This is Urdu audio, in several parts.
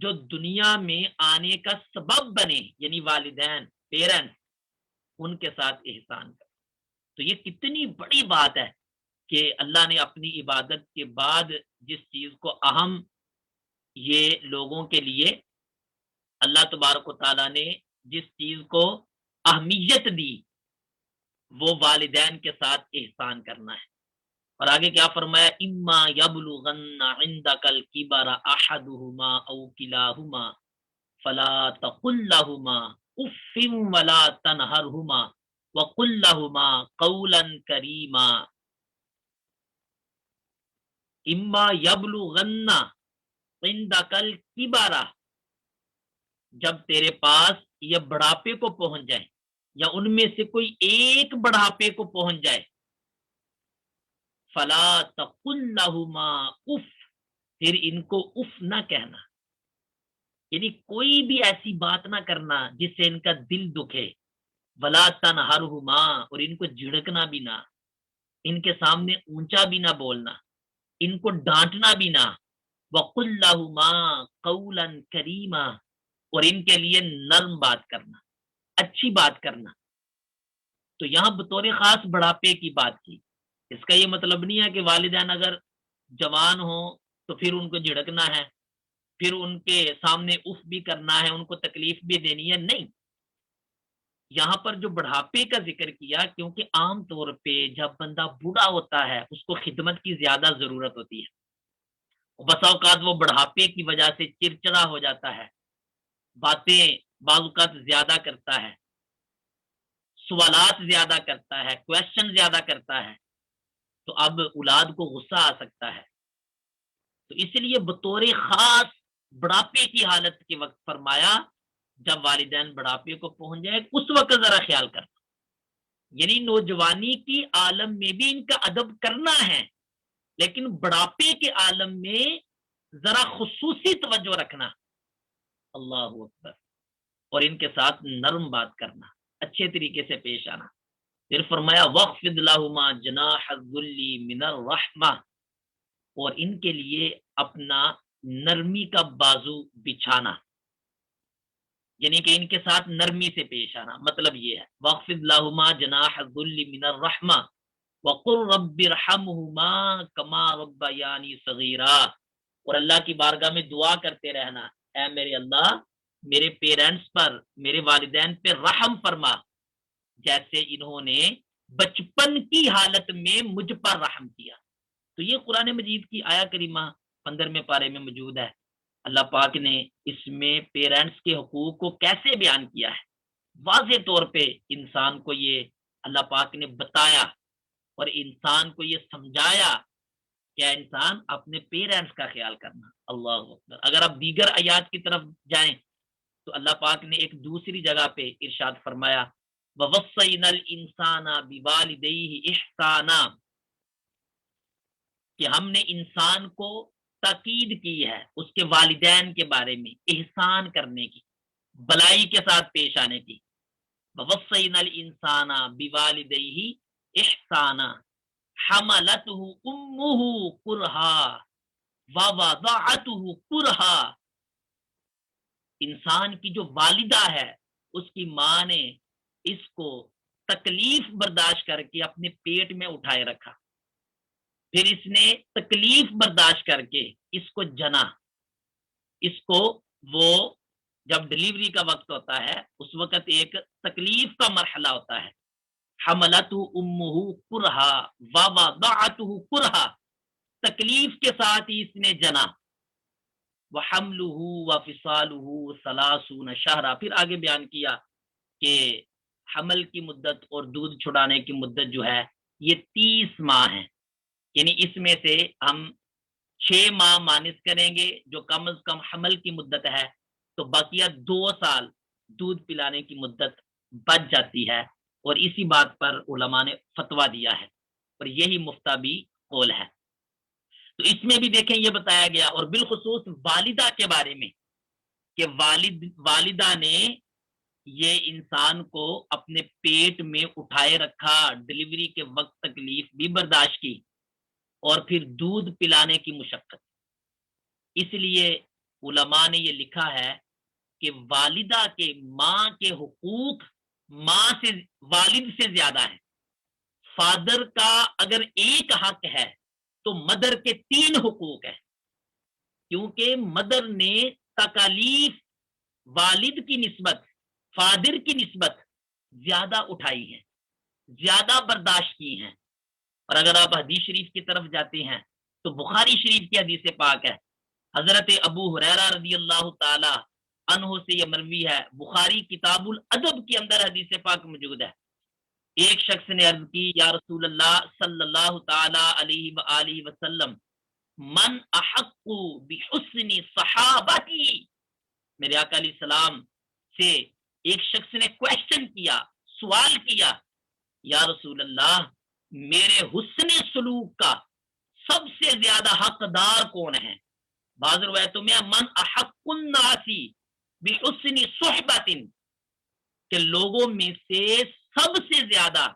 جو دنیا میں آنے کا سبب بنے، یعنی والدین، پیرنٹس، ان کے ساتھ احسان کر۔ تو یہ کتنی بڑی بات ہے کہ اللہ نے اپنی عبادت کے بعد جس چیز کو اہم، یہ لوگوں کے لیے اللہ تبارک و تعالیٰ نے جس چیز کو اہمیت دی، وہ والدین کے ساتھ احسان کرنا ہے۔ اور آگے کیا فرمایا؟ اما یبلغن عندک الکبر احدہما او کلاہما فلا تقل لہما اف ولا تنہرہما وقل لہما قولا کریما۔ اما یبلغن عندک الکبر، جب تیرے پاس یہ بڑھاپے کو پہنچ جائے، یا ان میں سے کوئی ایک بڑھاپے کو پہنچ جائے، فلا تقل لہما اف، پھر ان کو اف نہ کہنا، یعنی کوئی بھی ایسی بات نہ کرنا جس سے ان کا دل دکھے۔ ولا تنہرہما، اور ان کو جھڑکنا بھی نہ، ان کے سامنے اونچا بھی نہ بولنا، ان کو ڈانٹنا بھی نہ۔ وقل لہما قولا کریما، اور ان کے لیے نرم بات کرنا، اچھی بات کرنا۔ تو یہاں بطور خاص بڑھاپے کی بات کی۔ اس کا یہ مطلب نہیں ہے کہ والدین اگر جوان ہوں تو پھر ان کو جھڑکنا ہے، پھر ان کے سامنے اف بھی کرنا ہے، ان کو تکلیف بھی دینی ہے، نہیں۔ یہاں پر جو بڑھاپے کا ذکر کیا، کیونکہ عام طور پہ جب بندہ بوڑھا ہوتا ہے اس کو خدمت کی زیادہ ضرورت ہوتی ہے، بسا اوقات وہ بڑھاپے کی وجہ سے چڑچڑا ہو جاتا ہے، باتیں بعض اوقات زیادہ کرتا ہے، سوالات زیادہ کرتا ہے، کویشچن زیادہ کرتا ہے، تو اب اولاد کو غصہ آ سکتا ہے۔ تو اس لیے بطور خاص بڑھاپے کی حالت کے وقت فرمایا، جب والدین بڑھاپے کو پہنچ جائے اس وقت ذرا خیال کرنا، یعنی نوجوانی کی عالم میں بھی ان کا ادب کرنا ہے، لیکن بڑھاپے کے عالم میں ذرا خصوصی توجہ رکھنا۔ اللہ اکبر۔ اور ان کے ساتھ نرم بات کرنا، اچھے طریقے سے پیش آنا۔ پھر فرمایا وَخْفِضْ لَهُمَا جَنَاحَ الذُّلِّ مِنَ الرَّحْمَةِ، اور ان کے لیے اپنا نرمی کا بازو بچھانا، یعنی کہ ان کے ساتھ نرمی سے پیش آنا۔ مطلب یہ ہے وَخْفِضْ لَهُمَا جَنَاحَ الذُّلِّ مِنَ الرَّحْمَةِ وَقُلْ رَبِّ ارْحَمْهُمَا كَمَا رَبَّيَانِي صَغِيرًا، اور اللہ کی بارگاہ میں دعا کرتے رہنا، اے میرے اللہ، میرے پیرنٹس پر، میرے والدین پہ رحم فرما، جیسے انہوں نے بچپن کی حالت میں مجھ پر رحم کیا۔ تو یہ قرآن مجید کی آیا کریمہ 15ویں پارے میں موجود ہے۔ اللہ پاک نے اس میں پیرنٹس کے حقوق کو کیسے بیان کیا ہے، واضح طور پہ انسان کو یہ اللہ پاک نے بتایا، اور انسان کو یہ سمجھایا کہ انسان اپنے پیرنٹس کا خیال کرنا۔ اللہ اکبر۔ اگر آپ دیگر آیات کی طرف جائیں تو اللہ پاک نے ایک دوسری جگہ پہ ارشاد فرمایا وَوَصَّيْنَا الْإِنسَانَ بِوَالِدَيْهِ إِحْسَانًا، کہ ہم نے انسان کو تاکید کی ہے اس کے والدین کے بارے میں احسان کرنے کی، بلائی کے ساتھ پیش آنے کی۔ وَوَصَّيْنَا الْإِنسَانَ بِوَالِدَيْهِ إِحْسَانًا حَمَلَتْهُ أُمُّهُ كُرْهًا وَوَضَعَتْهُ كُرْهًا، انسان کی جو والدہ ہے اس کی ماں نے اس کو تکلیف برداشت کر کے اپنے پیٹ میں اٹھائے رکھا، پھر اس نے تکلیف برداشت کر کے اس کو جنا، اس کو وہ جب ڈلیوری کا وقت ہوتا ہے اس وقت ایک تکلیف کا مرحلہ ہوتا ہے، حملت امہ کرہا ووضعتہ کرہا، تکلیف کے ساتھ ہی اس نے جنا، وحملہ وفصالہ ثلاثون شہرا، پھر آگے بیان کیا کہ حمل کی مدت اور دودھ چھڑانے کی مدت جو ہے یہ 30 ماہ ہے، یعنی اس میں سے ہم 6 ماہ مانس کریں گے جو کم از کم حمل کی مدت ہے، تو باقیہ 2 سال دودھ پلانے کی مدت بچ جاتی ہے، اور اسی بات پر علماء نے فتویٰ دیا ہے، اور یہی مفتابی قول ہے۔ تو اس میں بھی دیکھیں یہ بتایا گیا، اور بالخصوص والدہ کے بارے میں کہ والدہ نے یہ انسان کو اپنے پیٹ میں اٹھائے رکھا، ڈلیوری کے وقت تکلیف بھی برداشت کی، اور پھر دودھ پلانے کی مشقت، اس لیے علماء نے یہ لکھا ہے کہ والدہ کے ماں کے حقوق ماں سے والد سے زیادہ ہے. فادر کا اگر ایک حق ہے تو مدر کے 3 حقوق ہیں، کیونکہ مدر نے تکالیف والد کی نسبت فادر کی نسبت زیادہ اٹھائی ہے، زیادہ برداشت کی ہیں. اور اگر آپ حدیث شریف کی طرف جاتے ہیں تو بخاری شریف کی حدیث پاک ہے، حضرت ابو ہریرہ رضی اللہ تعالی عنہ سے یہ مروی ہے، بخاری کتاب الادب کے اندر حدیث پاک موجود ہے. ایک شخص نے عرض کی، یا رسول اللہ صلی اللہ تعالی علیہ وآلہ وسلم، من احق بحسن صحابتی. میرے آقا علیہ السلام سے ایک شخص نے کوشچن کیا، سوال کیا، یا رسول اللہ میرے حسن سلوک کا سب سے زیادہ حقدار کون ہے؟ بعض روایتوں میں من احق الناس بحسن صحبت، کہ لوگوں میں سے سب سے زیادہ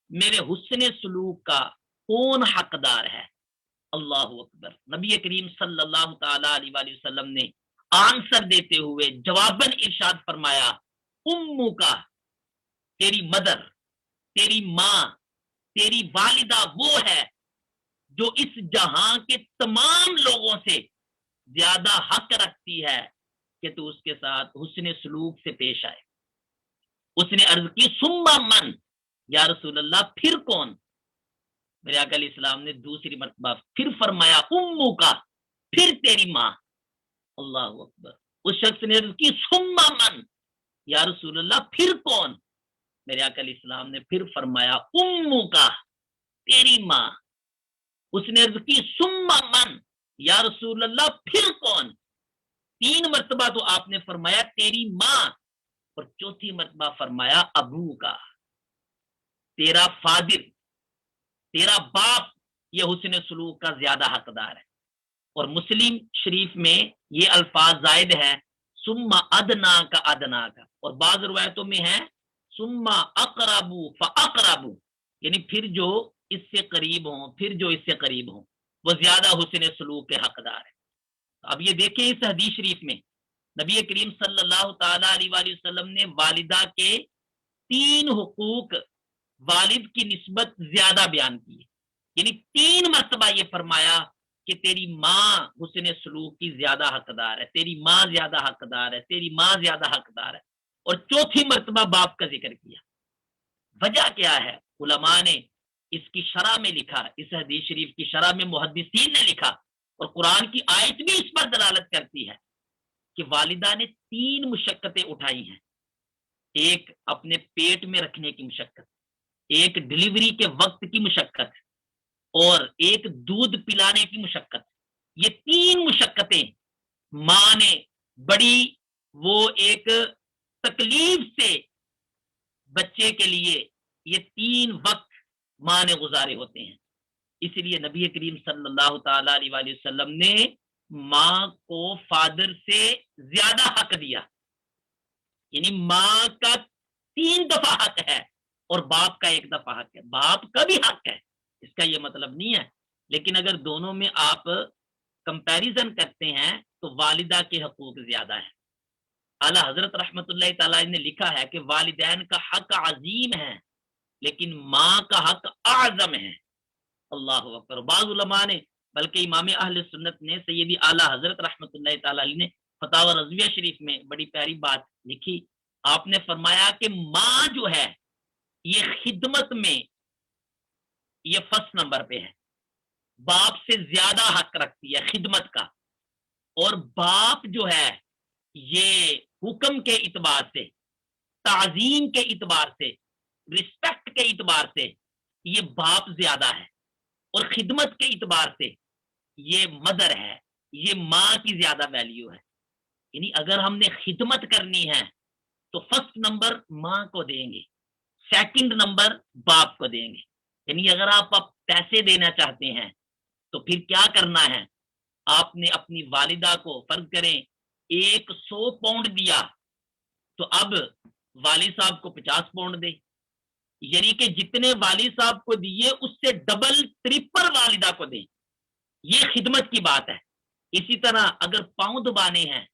میرے حسن سلوک کا کون حقدار ہے؟ اللہ اکبر. نبی کریم صلی اللہ تعالی علیہ وآلہ وسلم نے آنسر دیتے ہوئے جواباً ارشاد فرمایا، امو کا، تیری مدر، تیری ماں، تیری والدہ وہ ہے جو اس جہاں کے تمام لوگوں سے زیادہ حق رکھتی ہے کہ تو اس کے ساتھ حسن سلوک سے پیش آئے. اس نے عرض کی سما من، یا رسول اللہ پھر کون؟ میرے آقا علیہ السلام نے دوسری مرتبہ پھر فرمایا امو کا، پھر تیری ماں. اللہ اکبر. اس شخص نے عرض کی سما من، یا رسول اللہ پھر کون؟ میرے آقا علیہ السلام نے پھر فرمایا امو کا، تیری ماں. اس نے عرض کی سما من، یا رسول اللہ پھر کون؟ 3 مرتبہ تو آپ نے فرمایا تیری ماں، اور چوتھی مرتبہ فرمایا ابو کا، تیرا فادر، تیرا باپ یہ حسن سلوک کا زیادہ حقدار ہے. اور مسلم شریف میں یہ الفاظ زائد ہے، ثم ادنا کا ادنا کا، اور بعض روایتوں میں ہے ثم اقربو فاقربو، یعنی پھر جو اس سے قریب ہوں، پھر جو اس سے قریب ہوں وہ زیادہ حسن سلوک کے حقدار ہے. اب یہ دیکھیں اس حدیث شریف میں نبی کریم صلی اللہ تعالی علیہ وآلہ وسلم نے والدہ کے 3 حقوق والد کی نسبت زیادہ بیان کی، یعنی 3 مرتبہ یہ فرمایا کہ تیری ماں حسن سلوک کی زیادہ حقدار ہے، تیری ماں زیادہ حقدار ہے، تیری ماں زیادہ حقدار ہے، اور چوتھی مرتبہ باپ کا ذکر کیا. وجہ کیا ہے؟ علماء نے اس کی شرح میں لکھا، اس حدیث شریف کی شرح میں محدثین نے لکھا، اور قرآن کی آیت بھی اس پر دلالت کرتی ہے کہ والدہ نے 3 مشقتیں اٹھائی ہیں. ایک اپنے پیٹ میں رکھنے کی مشقت، ایک ڈلیوری کے وقت کی مشقت، اور ایک دودھ پلانے کی مشقت. یہ 3 مشقتیں ماں نے بڑی وہ ایک تکلیف سے بچے کے لیے یہ 3 وقت ماں نے گزارے ہوتے ہیں. اس لیے نبی کریم صلی اللہ تعالی علیہ وآلہ وسلم نے ماں کو فادر سے زیادہ حق دیا، یعنی ماں کا 3 دفعہ حق ہے اور باپ کا 1 دفعہ حق ہے. باپ کا بھی حق ہے، اس کا یہ مطلب نہیں ہے، لیکن اگر دونوں میں آپ کمپیریزن کرتے ہیں تو والدہ کے حقوق زیادہ ہیں. اعلیٰ حضرت رحمت اللہ تعالی نے لکھا ہے کہ والدین کا حق عظیم ہے لیکن ماں کا حق اعظم ہے. اللہ اکبر. بعض علماء نے بلکہ امام اہل سنت نے سیدی اعلیٰ حضرت رحمت اللہ تعالی نے فتاوی رضویہ شریف میں بڑی پیاری بات لکھی. آپ نے فرمایا کہ ماں جو ہے یہ خدمت میں یہ فرسٹ نمبر پہ ہے، باپ سے زیادہ حق رکھتی ہے خدمت کا، اور باپ جو ہے یہ حکم کے اعتبار سے، تعظیم کے اعتبار سے، رسپیکٹ کے اعتبار سے یہ باپ زیادہ ہے، اور خدمت کے اعتبار سے یہ مدر ہے، یہ ماں کی زیادہ ویلیو ہے. یعنی اگر ہم نے خدمت کرنی ہے تو فرسٹ نمبر ماں کو دیں گے، سیکنڈ نمبر باپ کو دیں گے. یعنی اگر آپ پیسے دینا چاہتے ہیں تو پھر کیا کرنا ہے؟ آپ نے اپنی والدہ کو فرض کریں 100 پاؤنڈ دیا تو اب والد صاحب کو 50 پاؤنڈ دے، یعنی کہ جتنے والد صاحب کو دیے اس سے ڈبل 3 والدہ کو دیں. یہ خدمت کی بات ہے. اسی طرح اگر پاؤں دبانے ہیں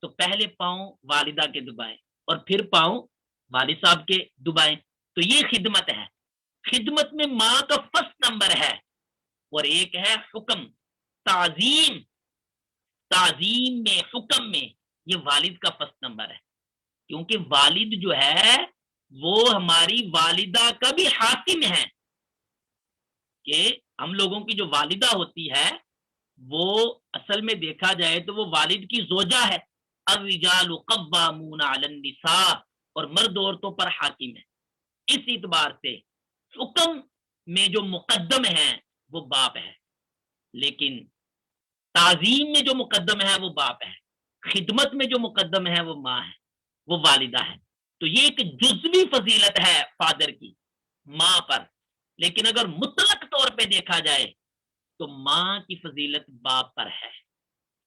تو پہلے پاؤں والدہ کے دبائیں اور پھر پاؤں والد صاحب کے دبائیں. تو یہ خدمت ہے. خدمت میں ماں کا فرسٹ نمبر ہے. اور ایک ہے حکم، تعظیم. تعظیم میں، حکم میں یہ والد کا فرسٹ نمبر ہے، کیونکہ والد جو ہے وہ ہماری والدہ کا بھی حاکم ہے. کہ ہم لوگوں کی جو والدہ ہوتی ہے وہ اصل میں دیکھا جائے تو وہ والد کی زوجہ ہے. الرجال قوامون علی النساء، اور مرد عورتوں پر حاکم ہے. اس اعتبار سے حکم میں جو مقدم ہے وہ باپ ہے، لیکن تعظیم میں جو مقدم ہے وہ باپ ہے، خدمت میں جو مقدم ہے وہ ماں ہے، وہ والدہ ہے. تو یہ ایک جزوی فضیلت ہے فادر کی ماں پر، لیکن اگر مطلق طور پہ دیکھا جائے تو ماں کی فضیلت باپ پر ہے.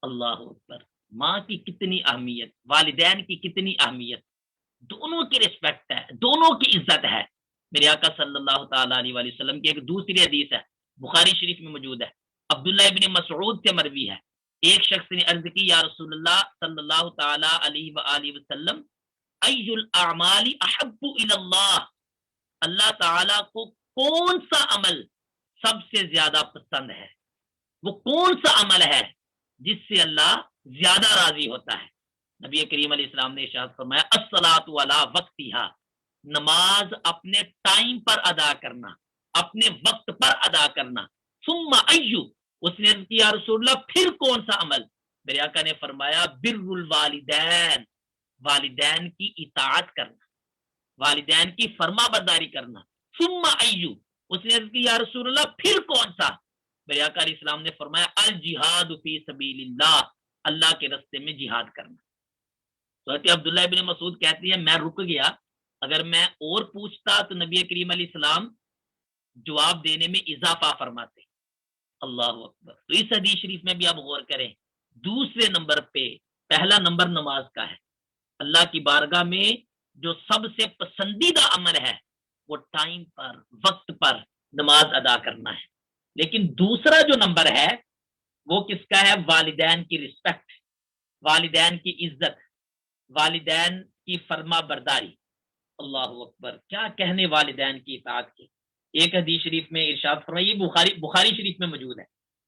اللہ اکبر. ماں کی کتنی اہمیت، والدین کی کتنی اہمیت، دونوں کی رسپیکٹ ہے، دونوں کی عزت ہے. میرے آقا صلی اللہ تعالی علیہ وآلہ وسلم کی ایک دوسری حدیث ہے، بخاری شریف میں موجود ہے، عبداللہ ابن مسعود سے مروی ہے. ایک شخص نے عرض کی، یا رسول اللہ صلی اللہ تعالی علیہ وآلہ وسلم، ای الاعمال احب الی اللہ، اللہ تعالی کو کون سا عمل سب سے زیادہ پسند ہے؟ وہ کون سا عمل ہے جس سے اللہ زیادہ راضی ہوتا ہے؟ نبی کریم علیہ السلام نے ارشاد فرمایا، الصلاۃ علی وقتہا، نماز اپنے ٹائم پر ادا کرنا، اپنے وقت پر ادا کرنا. ثم ایو، اس نے کیا رسول اللہ پھر کون سا عمل؟ میرے آقا نے فرمایا، بر الوالدین، والدین کی اطاعت کرنا، والدین کی فرما برداری کرنا. ثم ایو، اس نے کیا رسول اللہ پھر کون سا؟ میرے آقا علیہ السلام نے فرمایا، الجہاد فی سبیل اللہ، اللہ کے راستے میں جہاد کرنا. تو عبداللہ ابن مسعود کہتی ہے میں رک گیا، اگر میں اور پوچھتا تو نبی کریم علیہ السلام جواب دینے میں اضافہ فرماتے. اللہ اکبر. تو اس حدیث شریف میں بھی آپ غور کریں، دوسرے نمبر پہ پہلا نمبر نماز کا ہے. اللہ کی بارگاہ میں جو سب سے پسندیدہ عمل ہے وہ ٹائم پر، وقت پر نماز ادا کرنا ہے. لیکن دوسرا جو نمبر ہے وہ کس کا ہے؟ والدین کی رسپیکٹ، والدین کی عزت، والدین کی فرما برداری. اللہ اکبر. کیا کہنے والدین کی اطاعت کی. ایک حدیث شریف میں ارشاد فرمائیے، بخاری شریف میں موجود ہے،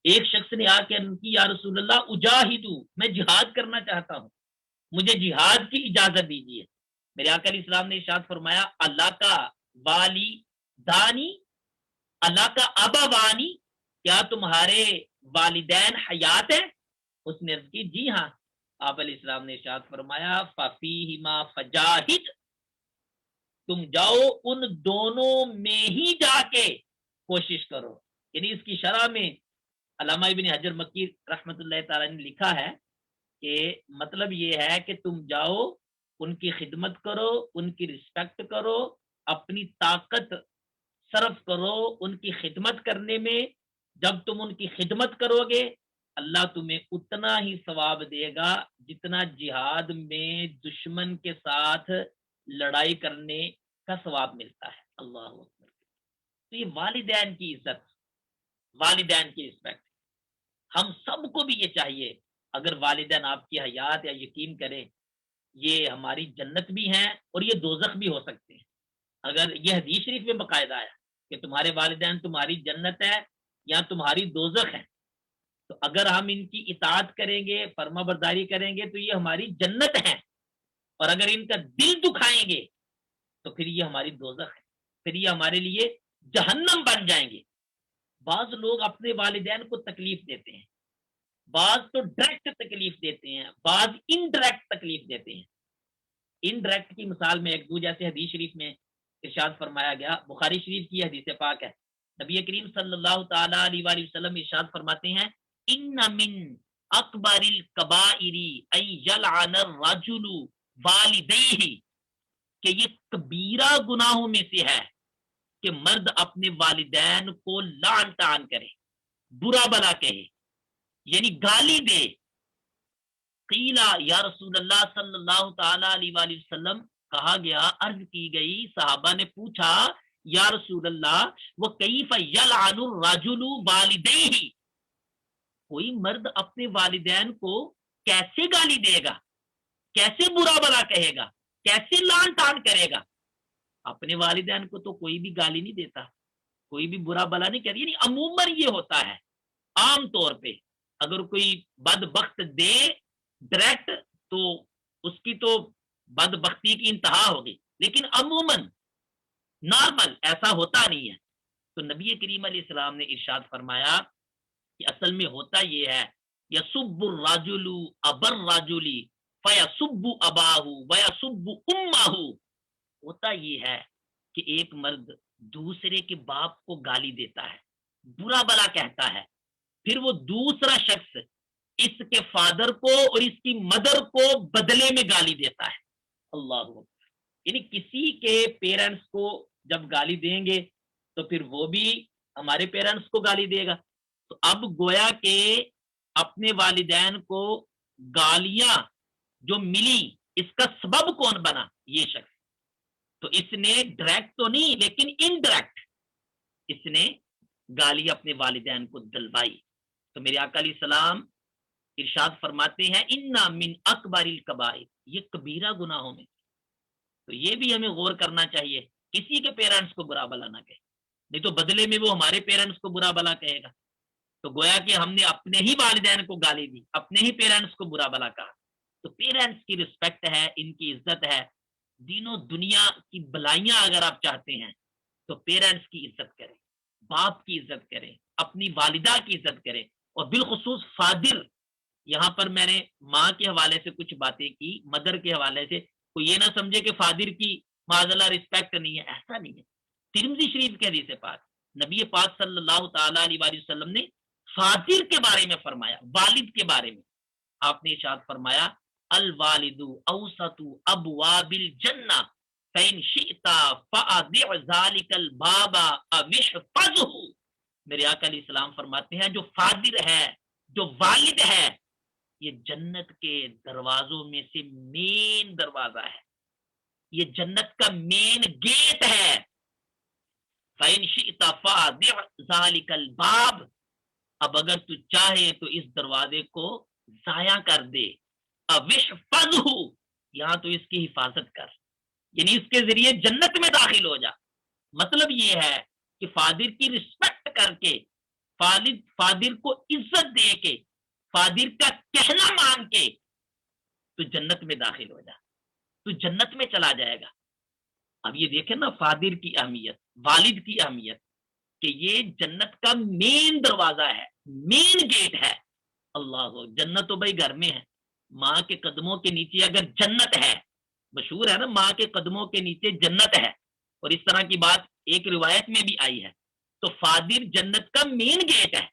ایک شخص نے آ کے کی، یا رسول اللہ اجاہدو، میں جہاد کرنا چاہتا ہوں، مجھے جہاد کی اجازت دیجیے. میرے آقا علیہ السلام نے ارشاد فرمایا، اللہ کا والی دانی، اللہ کا ابوانی، کیا تمہارے والدین حیات ہیں؟ اس نے عرض کی جی ہاں. آپ علیہ السلام نے ارشاد فرمایا، ففیہما فجاہد، تم جاؤ ان دونوں میں ہی جا کے کوشش کرو. یعنی اس کی شرح میں علامہ ابن حجر مکی رحمت اللہ تعالی نے لکھا ہے کہ مطلب یہ ہے کہ تم جاؤ، ان کی خدمت کرو، ان کی رسپیکٹ کرو، اپنی طاقت صرف کرو ان کی خدمت کرنے میں. جب تم ان کی خدمت کرو گے اللہ تمہیں اتنا ہی ثواب دے گا جتنا جہاد میں دشمن کے ساتھ لڑائی کرنے کا ثواب ملتا ہے. اللہ اکبر. تو یہ والدین کی عزت، والدین کی رسپیکٹ، ہم سب کو بھی یہ چاہیے. اگر والدین آپ کی حیات، یا یقین کریں یہ ہماری جنت بھی ہیں اور یہ دوزخ بھی ہو سکتے ہیں. اگر یہ حدیث شریف میں باقاعدہ آیا کہ تمہارے والدین تمہاری جنت ہے یا تمہاری دوزخ ہے، تو اگر ہم ان کی اطاعت کریں گے، فرما برداری کریں گے تو یہ ہماری جنت ہے، اور اگر ان کا دل دکھائیں گے تو پھر یہ ہماری دوزخ ہے، پھر یہ ہمارے لیے جہنم بن جائیں گے. بعض لوگ اپنے والدین کو تکلیف دیتے ہیں، بعض تو ڈائریکٹ تکلیف دیتے ہیں، بعض انڈائریکٹ تکلیف دیتے ہیں. انڈائریکٹ کی مثال میں ایک دو جیسے حدیث شریف میں ارشاد فرمایا گیا، بخاری شریف کی حدیث پاک ہے، نبی کریم صلی اللہ تعالی علیہ وآلہ وسلم ارشاد فرماتے ہیں، ان من اکبر الکبائر ان یلعن الرجل والدیہ، کہ یہ کبیرہ گناہوں میں سے ہے کہ مرد اپنے والدین کو لعن طعن کرے، برا بلا کہے، یعنی گالی دے. قیلا یا رسول اللہ صلی اللہ تعالی علیہ وآلہ وسلم، کہا گیا، عرض کی گئی، صحابہ نے پوچھا یا رسول اللہ وکیف یلعن الرجل والدیہ، کوئی مرد اپنے والدین کو کیسے گالی دے گا، کیسے برا بلا کہے گا، کیسے لان تان کرے گا؟ اپنے والدین کو تو کوئی بھی گالی نہیں دیتا، کوئی بھی برا بلا نہیں کہتا، یعنی عموماً یہ ہوتا ہے عام طور پہ اگر کوئی بدبخت دے ڈائریکٹ تو اس کی تو بدبختی کی انتہا ہوگی، لیکن عموماً نارمل ایسا ہوتا نہیں ہے۔ تو نبی کریم علیہ السلام نے ارشاد فرمایا کہ اصل میں ہوتا یہ ہے، یسب الرجل ابر رجلی فیسب اباہ ویسب امہ، ہوتا یہ ہے کہ ایک مرد دوسرے کے باپ کو گالی دیتا ہے، برا بلا کہتا ہے، پھر وہ دوسرا شخص اس کے فادر کو اور اس کی مدر کو بدلے میں گالی دیتا ہے۔ اللہ اکبر، یعنی کسی کے پیرنٹس کو جب گالی دیں گے تو پھر وہ بھی ہمارے پیرنٹس کو گالی دے گا۔ تو اب گویا کہ اپنے والدین کو گالیاں جو ملی اس کا سبب کون بنا؟ یہ شخص۔ تو اس نے ڈائریکٹ تو نہیں لیکن انڈائریکٹ اس نے گالی اپنے والدین کو دلوائی۔ تو میرے آقا علیہ السلام ارشاد فرماتے ہیں انا من اکبر الکبائر، یہ کبیرہ گناہوں میں۔ تو یہ بھی ہمیں غور کرنا چاہیے، کسی کے پیرنٹس کو برا بلا نہ کہے، نہیں تو بدلے میں وہ ہمارے پیرنٹس کو برا بلا کہے گا۔ تو گویا کہ ہم نے اپنے ہی والدین کو گالی دی، اپنے ہی پیرنٹس کو برا بلا کہا۔ تو پیرنٹس کی رسپیکٹ ہے، ان کی عزت ہے، دین و دنیا کی بلائیاں اگر آپ چاہتے ہیں تو پیرنٹس کی عزت کریں، باپ کی عزت کریں، اپنی والدہ کی عزت کریں، اور بالخصوص فادر۔ یہاں پر میں نے ماں کے حوالے سے کچھ باتیں کی، مدر کے حوالے سے کوئی یہ نہ سمجھے کہ فادر کی معاذ اللہ رسپیکٹ نہیں ہے، ایسا نہیں ہے۔ ترمذی شریف کے حدیث پاک نبی پاک صلی اللہ تعالی علیہ وآلہ وسلم نے فادر کے بارے میں فرمایا، والد کے بارے میں آپ نے ارشاد فرمایا الوالد اوسط ابواب الجنہ فإن شئت فأدع ذلك الباب او احفظه۔ میرے آقا علیہ السلام فرماتے ہیں جو فادر ہے، جو والد ہے، یہ جنت کے دروازوں میں سے مین دروازہ ہے، یہ جنت کا مین گیٹ ہے۔ فإن شئت فأدع ذلك الباب، اب اگر تو چاہے تو اس دروازے کو ضائع کر دے، احفظہ، یہاں تو اس کی حفاظت کر، یعنی اس کے ذریعے جنت میں داخل ہو جا۔ مطلب یہ ہے کہ فادر کی رسپیکٹ کر کے، فادر کو عزت دے کے، فادر کا کہنا مان کے تو جنت میں داخل ہو جا، تو جنت میں چلا جائے گا۔ اب یہ دیکھیں نا فادر کی اہمیت، والد کی اہمیت، کہ یہ جنت کا مین دروازہ ہے، مین گیٹ ہے۔ اللہ، جنت تو بھائی گھر میں ہے، ماں کے قدموں کے نیچے اگر جنت ہے، مشہور ہے نا ماں کے قدموں کے نیچے جنت ہے، اور اس طرح کی بات ایک روایت میں بھی آئی ہے۔ تو فادر جنت کا مین گیٹ ہے،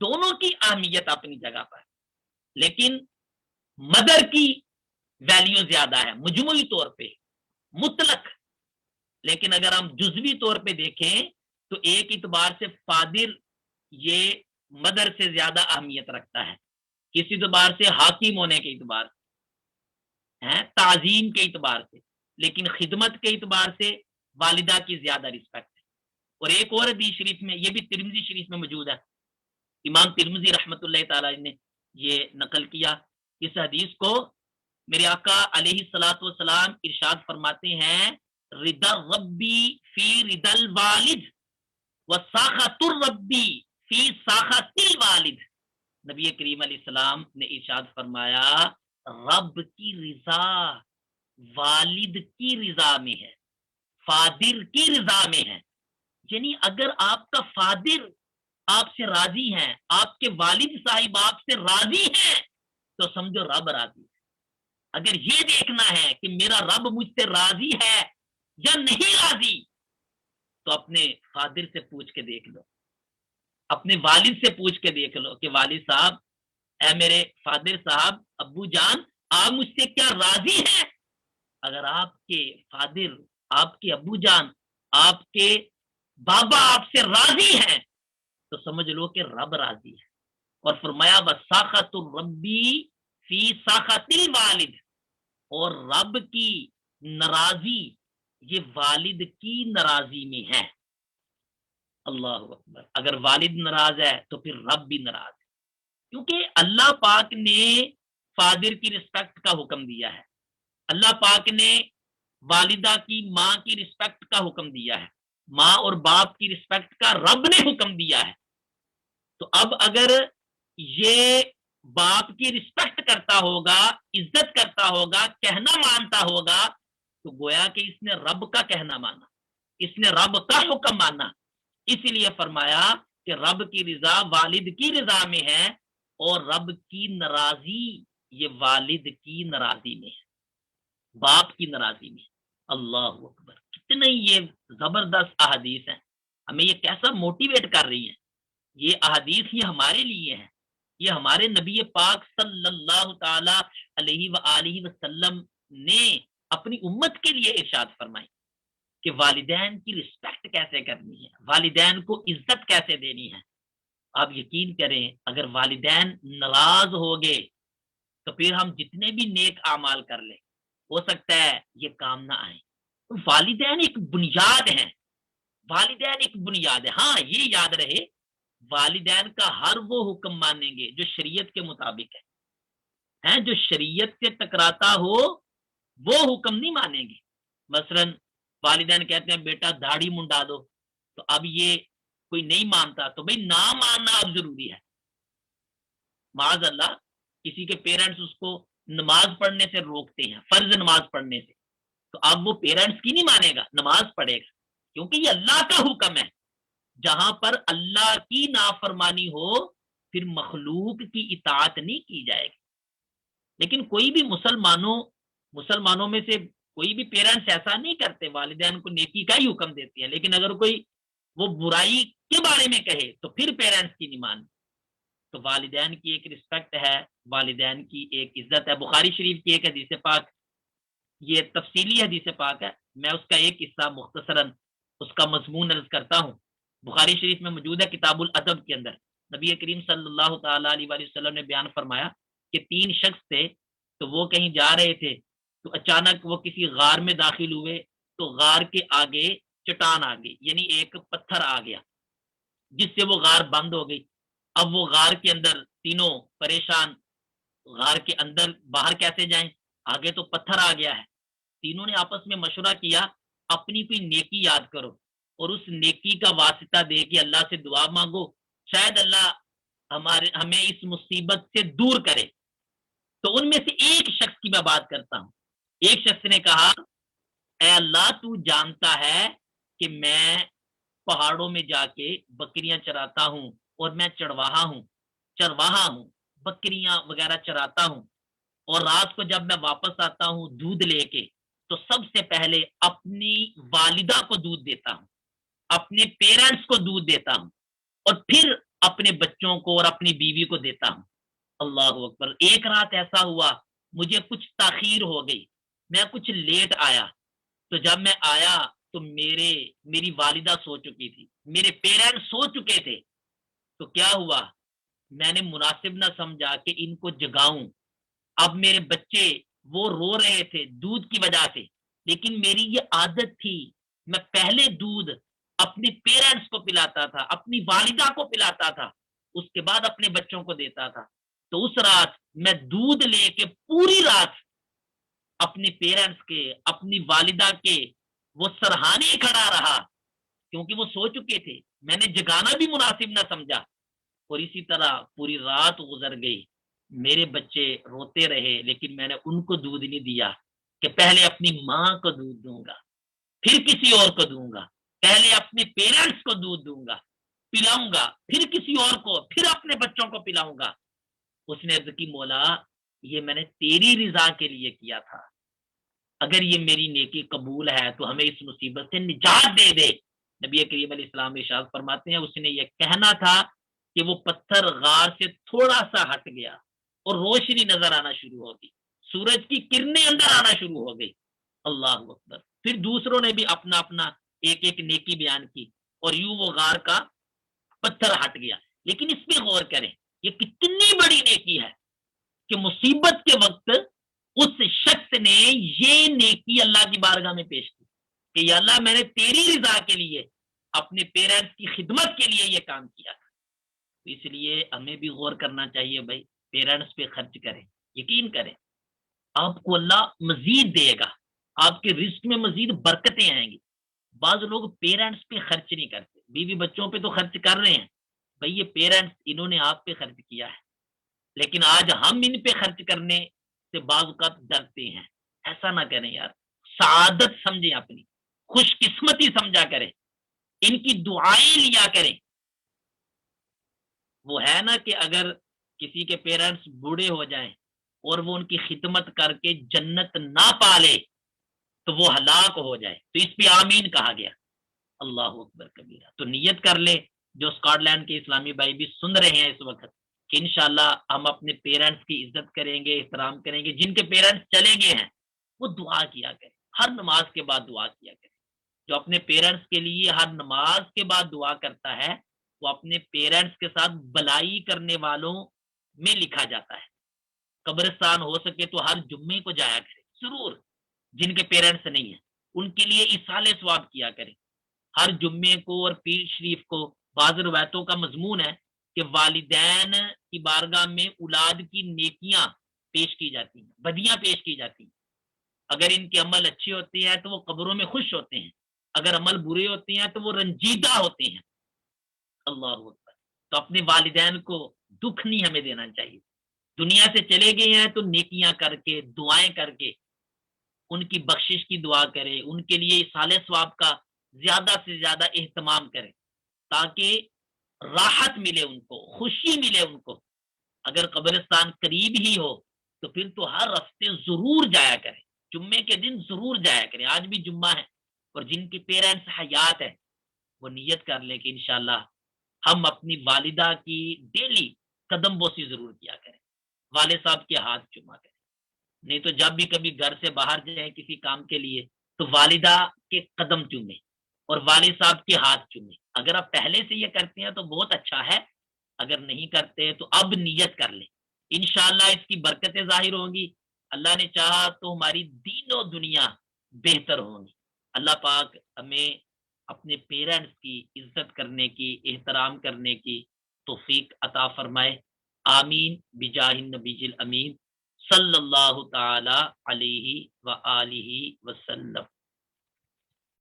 دونوں کی اہمیت اپنی جگہ پر، لیکن مدر کی ویلیو زیادہ ہے مجموعی طور پہ، مطلق۔ لیکن اگر ہم جزوی طور پہ دیکھیں تو ایک اعتبار سے فادر یہ مدر سے زیادہ اہمیت رکھتا ہے، کسی اعتبار سے حاکم ہونے کے اعتبار سے، تعظیم کے اعتبار سے، لیکن خدمت کے اعتبار سے والدہ کی زیادہ رسپیکٹ ہے۔ اور ایک اور حدیث شریف میں، یہ بھی ترمذی شریف میں موجود ہے، امام ترمذی رحمت اللہ تعالی نے یہ نقل کیا اس حدیث کو۔ میرے آقا علیہ الصلوۃ والسلام ارشاد فرماتے ہیں رضا ربی فی رضا الوالد وسخط الربی فی سخط الوالد۔ نبی کریم علیہ السلام نے ارشاد فرمایا رب کی رضا والد کی رضا میں ہے، فادر کی رضا میں ہے۔ یعنی اگر آپ کا فادر آپ سے راضی ہیں، آپ کے والد صاحب آپ سے راضی ہیں، تو سمجھو رب راضی ہے۔ اگر یہ دیکھنا ہے کہ میرا رب مجھ سے راضی ہے یا نہیں راضی، تو اپنے فادر سے پوچھ کے دیکھ لو، اپنے والد سے پوچھ کے دیکھ لو کہ والد صاحب، اے میرے فادر صاحب، ابو جان، آپ مجھ سے کیا راضی ہیں؟ اگر آپ کے فادر، آپ کے ابو جان، آپ کے بابا آپ سے راضی ہیں تو سمجھ لو کہ رب راضی ہے۔ اور فرمایا وساخت الربی فی ساخت الوالد، اور رب کی ناراضی یہ والد کی ناراضی میں ہے۔ اللہ اکبر، اگر والد ناراض ہے تو پھر رب بھی ناراض ہے۔ کیونکہ اللہ پاک نے فادر کی رسپیکٹ کا حکم دیا ہے، اللہ پاک نے والدہ کی ماں کی رسپیکٹ کا حکم دیا ہے، ماں اور باپ کی رسپیکٹ کا رب نے حکم دیا ہے۔ تو اب اگر یہ باپ کی رسپیکٹ کرتا ہوگا، عزت کرتا ہوگا، کہنا مانتا ہوگا، تو گویا کہ اس نے رب کا کہنا مانا، اس نے رب کا حکم مانا۔ اسی لیے فرمایا کہ رب کی رضا والد کی رضا میں ہے، اور رب کی ناراضی یہ والد کی ناراضی میں ہے، باپ کی ناراضی میں۔ اللہ اکبر، کتنے یہ زبردست احادیث ہیں، ہمیں یہ کیسا موٹیویٹ کر رہی ہیں۔ یہ احادیث یہ ہمارے لیے ہیں، یہ ہمارے نبی پاک صلی اللہ تعالی علیہ وآلہ وسلم نے اپنی امت کے لیے ارشاد فرمائی کہ والدین کی رسپیکٹ کیسے کرنی ہے، والدین کو عزت کیسے دینی ہے۔ آپ یقین کریں اگر والدین ناراض ہو گئے تو پھر ہم جتنے بھی نیک اعمال کر لیں ہو سکتا ہے یہ کام نہ آئے۔ والدین ایک بنیاد ہیں، والدین ایک بنیاد ہے۔ ہاں یہ یاد رہے، والدین کا ہر وہ حکم مانیں گے جو شریعت کے مطابق ہے، جو شریعت سے ٹکراتا ہو وہ حکم نہیں مانیں گے۔ مثلا والدین کہتے ہیں بیٹا داڑھی منڈا دو، تو اب یہ کوئی نہیں مانتا تو بھئی نہ ماننا اب ضروری ہے۔ معاذ اللہ کسی کے پیرنٹس اس کو نماز پڑھنے سے روکتے ہیں، فرض نماز پڑھنے سے، تو اب وہ پیرنٹس کی نہیں مانے گا، نماز پڑھے گا، کیونکہ یہ اللہ کا حکم ہے۔ جہاں پر اللہ کی نافرمانی ہو پھر مخلوق کی اطاعت نہیں کی جائے گی۔ لیکن کوئی بھی مسلمانوں میں سے کوئی بھی پیرنٹس ایسا نہیں کرتے، والدین کو نیکی کا ہی حکم دیتے ہیں، لیکن اگر کوئی وہ برائی کے بارے میں کہے تو پھر پیرنٹس کی نہیں مانتے۔ تو والدین کی ایک رسپیکٹ ہے، والدین کی ایک عزت ہے۔ بخاری شریف کی ایک حدیث پاک، یہ تفصیلی حدیث پاک ہے، میں اس کا ایک حصہ مختصراً اس کا مضمون عرض کرتا ہوں۔ بخاری شریف میں موجود ہے کتاب الادب کے اندر، نبی کریم صلی اللہ تعالی علیہ وآلہ وسلم نے بیان فرمایا کہ 3 شخص تھے، تو وہ کہیں جا رہے تھے، تو اچانک وہ کسی غار میں داخل ہوئے، تو غار کے آگے چٹان آ گئی، یعنی ایک پتھر آ گیا جس سے وہ غار بند ہو گئی۔ اب وہ غار کے اندر تینوں پریشان، غار کے اندر باہر کیسے جائیں، آگے تو پتھر آ گیا ہے۔ تینوں نے آپس میں مشورہ کیا اپنی کوئی نیکی یاد کرو اور اس نیکی کا واسطہ دے کے اللہ سے دعا مانگو، شاید اللہ ہمیں اس مصیبت سے دور کرے۔ تو ان میں سے ایک شخص کی میں بات کرتا ہوں، ایک شخص نے کہا اے اللہ تو جانتا ہے کہ میں پہاڑوں میں جا کے بکریاں چراتا ہوں، اور میں چرواہا ہوں، بکریاں وغیرہ چراتا ہوں، اور رات کو جب میں واپس آتا ہوں دودھ لے کے تو سب سے پہلے اپنی والدہ کو دودھ دیتا ہوں، اپنے پیرنٹس کو دودھ دیتا ہوں، اور پھر اپنے بچوں کو اور اپنی بیوی کو دیتا ہوں۔ اللہ اکبر۔ ایک رات ایسا ہوا مجھے کچھ تاخیر ہو گئی، میں کچھ لیٹ آیا، تو جب میں آیا تو میری والدہ سو چکی تھی، میرے پیرنٹس سو چکے تھے، تو کیا ہوا، میں نے مناسب نہ سمجھا کہ ان کو جگاؤں۔ اب میرے بچے وہ رو رہے تھے دودھ کی وجہ سے، لیکن میری یہ عادت تھی میں پہلے دودھ اپنے پیرنٹس کو پلاتا تھا، اپنی والدہ کو پلاتا تھا، اس کے بعد اپنے بچوں کو دیتا تھا۔ تو اس رات میں دودھ لے کے پوری رات اپنے پیرنٹس کے، اپنی والدہ کے وہ سرہانے کھڑا رہا، کیونکہ وہ سو چکے تھے، میں نے جگانا بھی مناسب نہ سمجھا، اور اسی طرح پوری رات گزر گئی، میرے بچے روتے رہے، لیکن میں نے ان کو دودھ نہیں دیا کہ پہلے اپنی ماں کو دودھ دوں گا، پھر کسی اور کو دوں گا، پہلے اپنے پیرنٹس کو دودھ دوں گا، پلاؤں گا، پھر کسی اور کو، پھر اپنے بچوں کو پلاؤں گا۔ اس نے عرض کی مولا یہ میں نے تیری رضا کے لیے کیا تھا، اگر یہ میری نیکی قبول ہے تو ہمیں اس مصیبت سے نجات دے دے۔ نبی کریم علیہ السلام ارشاد فرماتے ہیں اس نے یہ کہنا تھا کہ وہ پتھر غار سے تھوڑا سا ہٹ گیا اور روشنی نظر آنا شروع ہو گئی، سورج کی کرنیں اندر آنا شروع ہو گئی۔ اللہ اکبر۔ پھر دوسروں نے بھی اپنا اپنا ایک ایک نیکی بیان کی، اور یوں وہ غار کا پتھر ہٹ گیا۔ لیکن اس پہ غور کریں، یہ کتنی بڑی نیکی ہے کہ مصیبت کے وقت اس شخص نے یہ نیکی اللہ کی بارگاہ میں پیش کی کہ یا اللہ میں نے تیری رضا کے لیے اپنے پیرنٹس کی خدمت کے لیے یہ کام کیا تھا۔ اس لیے ہمیں بھی غور کرنا چاہیے بھائی، پیرنٹس پہ خرچ کریں، یقین کریں آپ کو اللہ مزید دے گا، آپ کے رزق میں مزید برکتیں آئیں گی۔ بعض لوگ پیرنٹس پہ خرچ نہیں کرتے، بیوی بچوں پہ تو خرچ کر رہے ہیں، بھائی یہ پیرنٹس انہوں نے آپ پہ خرچ کیا ہے، لیکن آج ہم ان پہ خرچ کرنے سے بعض اوقات ڈرتے ہیں۔ ایسا نہ کریں یار، سعادت سمجھیں، اپنی خوش قسمتی سمجھا کریں، ان کی دعائیں لیا کریں۔ وہ ہے نا کہ اگر کسی کے پیرنٹس بوڑھے ہو جائیں اور وہ ان کی خدمت کر کے جنت نہ پالے تو وہ ہلاک ہو جائے، تو اس پہ آمین کہا گیا۔ اللہ اکبر کبیرہ۔ تو نیت کر لے، جو اسکاٹ لینڈ کے اسلامی بھائی بھی سن رہے ہیں اس وقت، کہ انشاءاللہ ہم اپنے پیرنٹس کی عزت کریں گے، احترام کریں گے۔ جن کے پیرنٹس چلے گئے ہیں وہ دعا کیا کریں، ہر نماز کے بعد دعا کیا کریں۔ جو اپنے پیرنٹس کے لیے ہر نماز کے بعد دعا کرتا ہے، وہ اپنے پیرنٹس کے ساتھ بلائی کرنے والوں میں لکھا جاتا ہے۔ قبرستان ہو سکے تو ہر جمعے کو جایا کرے ضرور، جن کے پیرنٹس نہیں ہیں ان کے لیے اصال ثواب کیا کریں ہر جمعے کو اور پیر شریف کو۔ بعض روایتوں کا مضمون ہے کہ والدین کی بارگاہ میں اولاد کی نیکیاں پیش کی جاتی ہیں، بدیاں پیش کی جاتی ہیں۔ اگر ان کے عمل اچھے ہوتے ہیں تو وہ قبروں میں خوش ہوتے ہیں، اگر عمل برے ہوتے ہیں تو وہ رنجیدہ ہوتے ہیں۔ اللہ اکبر۔ تو اپنے والدین کو دکھ نہیں ہمیں دینا چاہیے۔ دنیا سے چلے گئے ہیں تو نیکیاں کر کے، دعائیں کر کے ان کی بخشش کی دعا کرے، ان کے لیے اصال ثواب کا زیادہ سے زیادہ اہتمام کرے، تاکہ راحت ملے ان کو، خوشی ملے ان کو۔ اگر قبرستان قریب ہی ہو تو پھر تو ہر ہفتے ضرور جایا کریں، جمعے کے دن ضرور جایا کریں۔ آج بھی جمعہ ہے اور جن کی پیرنٹس حیات ہے وہ نیت کر لیں کہ انشاءاللہ ہم اپنی والدہ کی ڈیلی قدم بوسی ضرور کیا کریں، والد صاحب کے ہاتھ چوما کریں۔ نہیں تو جب بھی کبھی گھر سے باہر جائیں کسی کام کے لیے تو والدہ کے قدم چومیں اور والد صاحب کے ہاتھ چومیں۔ اگر آپ پہلے سے یہ کرتے ہیں تو بہت اچھا ہے، اگر نہیں کرتے تو اب نیت کر لیں، انشاءاللہ اس کی برکتیں ظاہر ہوں گی۔ اللہ نے چاہا تو ہماری دین و دنیا بہتر ہوں گی۔ اللہ پاک ہمیں اپنے پیرنٹس کی عزت کرنے کی، احترام کرنے کی توفیق عطا فرمائے۔ آمین بجاہ النبی الامین صلی اللہ تعالی علیہ وآلہ وسلم۔